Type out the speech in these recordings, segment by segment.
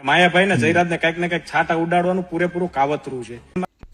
માયાભાઈ ને જયરાજ ને કઈક ને કઈક છાટા ઉડાડવાનું પૂરેપૂરું કાવતરું છે।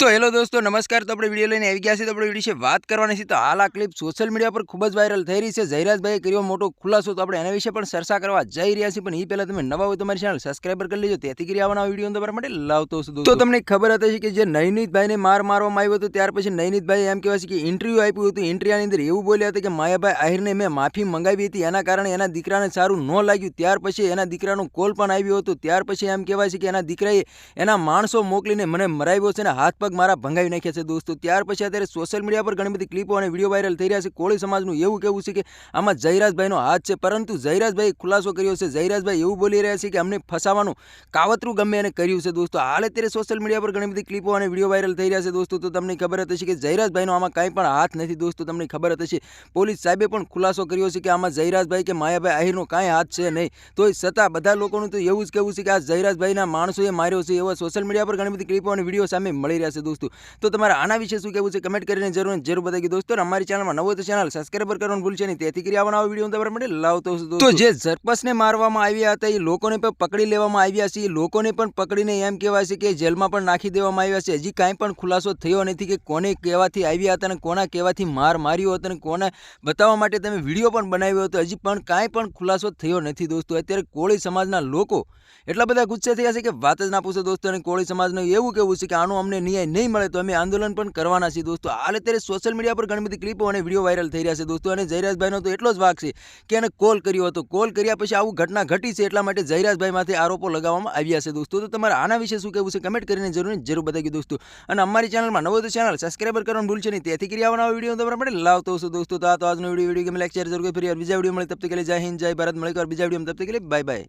તો હેલો દોસ્તો નમસ્કાર। તો આપણે વિડીયો લઈને આવી ગયા છીએ। તો આપણે વિડીયો વિશે વાત કરવાની છે। તો હાલ આ ક્લિપ સોશિયલ મીડિયા પર ખૂબ જ વાયરલ થઈ રહી છે। જયરાજભાઈએ કર્યો મોટો ખુલાસો, તો આપણે એના વિશે પણ ચર્ચા કરવા જઈ રહ્યા છીએ। પણ એ પહેલા તમે નવા હોય તો મારી ચેનલ સબસ્ક્રાઇબર કરી લેજો, તેથી કરી આવવાના વિડીયો તમારા માટે લાવતો છું। તો તમને ખબર હતી કે જે નયનીતભાઈને મારવામાં આવ્યો હતો, ત્યાર પછી નયનીતભાઈ એમ કહેવાય છે કે ઇન્ટરવ્યૂ આપ્યું હતું। ઇન્ટરવ્યુની અંદર એવું બોલ્યા હતા કે માયાભાઈ આહિરને મેં માફી મંગાવી હતી, એના કારણે એના દીકરાને સારું ન લાગ્યું। ત્યાર પછી એના દીકરાનો કોલ પણ આવ્યો હતો। ત્યાર પછી એમ કહેવાય છે કે એના દીકરાએ એના માણસો મોકલીને મને મરાવ્યો છે અને હાથ પગ મારા ભંગાવી નાખ્યા છે દોસ્તો। ત્યાર પછી અત્યારે સોશિયલ મીડિયા પર ઘણી બધી ક્લિપો અને વિડીયો વાયરલ થઈ રહ્યા છે। કોળી સમાજનું એવું કહેવું છે કે આમાં જયરાજભાઈનો હાથ છે, પરંતુ જયરાજભાઈએ ખુલાસો કર્યો છે। જયરાજભાઈ એવું બોલી રહ્યા છે કે અમને ફસાવાનું કાવતરું ગમે એને કર્યું છે દોસ્તો। હાલ અત્યારે સોશિયલ મીડિયા પર ઘણી બધી ક્લિપો અને વિડીયો વાયરલ થઈ રહ્યા છે દોસ્તો। તો તમને ખબર હતી કે જયરાજભાઈનો આમાં કાંઈ પણ હાથ નથી દોસ્તો। તમને ખબર હતી પોલીસ સાહેબે પણ ખુલાસો કર્યો છે કે આમાં જયરાજભાઈ કે માયાભાઈ આહિરનો કાંઈ હાથ છે નહીં। તોય છતાં બધા લોકોનું તો એવું જ કહેવું છે કે આ જયરાજભાઈના માણસોએ માર્યો છે। એવા સોશિયલ મીડિયા પર ઘણી બધી ક્લિપો અને વિડીયો સામે મળી રહ્યા છે દોસ્તો। તો તમારે આના વિશે શું કહેવું છે કમેન્ટ કરીને જરૂર બતાવી દોસ્તો। અમારી ચેનલમાં નવો તો ચેનલ સબસ્ક્રાઇબર કરવાનું ભૂલશે નહીં, તેથી કરી આવવાના વિડીયો તમારા માટે લાવતો છું દોસ્તો। તો જે ઝરપસને મારવામાં આવ્યા હતા એ લોકોને પણ પકડી લેવામાં આવ્યા છે। એ લોકોને પણ પકડીને એમ કહેવાય છે કે જેલમાં પણ નાખી દેવામાં આવ્યા છે। હજી કાંઈ પણ ખુલાસો થયો નથી કે કોને કહેવાથી આવ્યા હતા અને કોના કહેવાથી માર્યો હતો અને કોને બતાવવા માટે તમે વિડીયો પણ બનાવ્યો હતો। હજી પણ કાંઈ પણ ખુલાસો થયો નથી દોસ્તો। અત્યારે કોળી સમાજના લોકો એટલા બધા ગુસ્સે થયા છે કે વાત જ ના પૂછો દોસ્તો। અને કોળી સમાજનું એવું કહેવું છે કે આનો અમને ન્યાય નહીં મળે તો અમે આંદોલન પણ કરવાના છીએ દોસ્તો। હાલ અત્યારે સોશિયલ મીડિયા પર ઘણી બધી ક્લિપો અને વિડીયો વાયરલ થઈ રહ્યા છે દોસ્તો। અને જયરાજભાઈનો તો એટલો જ વાક છે કે એને કોલ કર્યો હતો, કોલ કર્યા પછી આવું ઘટના ઘટી છે, એટલા માટે જયરાજભાઈ માથે આરોપો લગાવવામાં આવ્યા છે દોસ્તો। તો તમારે આના વિશે શું કહેવું છે કમેન્ટ કરીને જરૂર બતાવી દોસ્તો। અને અમારી ચેનલમાં નવો તો ચેનલ સબસ્ક્રાઇબર કરવાનું ભૂલશે નહીં, તેથી કરી આવવાના વિડીયો તમારા માટે લાવતો છું દોસ્તો। તો આજનો વિડીયો ગમે લાઈક શેર જરૂર કરી, ફરી બીજા વિડીયો મળે તબ તક કે लिए जय हिंद जय भारत। મળે બીજા વિડીયો તબ તક કે लिए बाय बाय।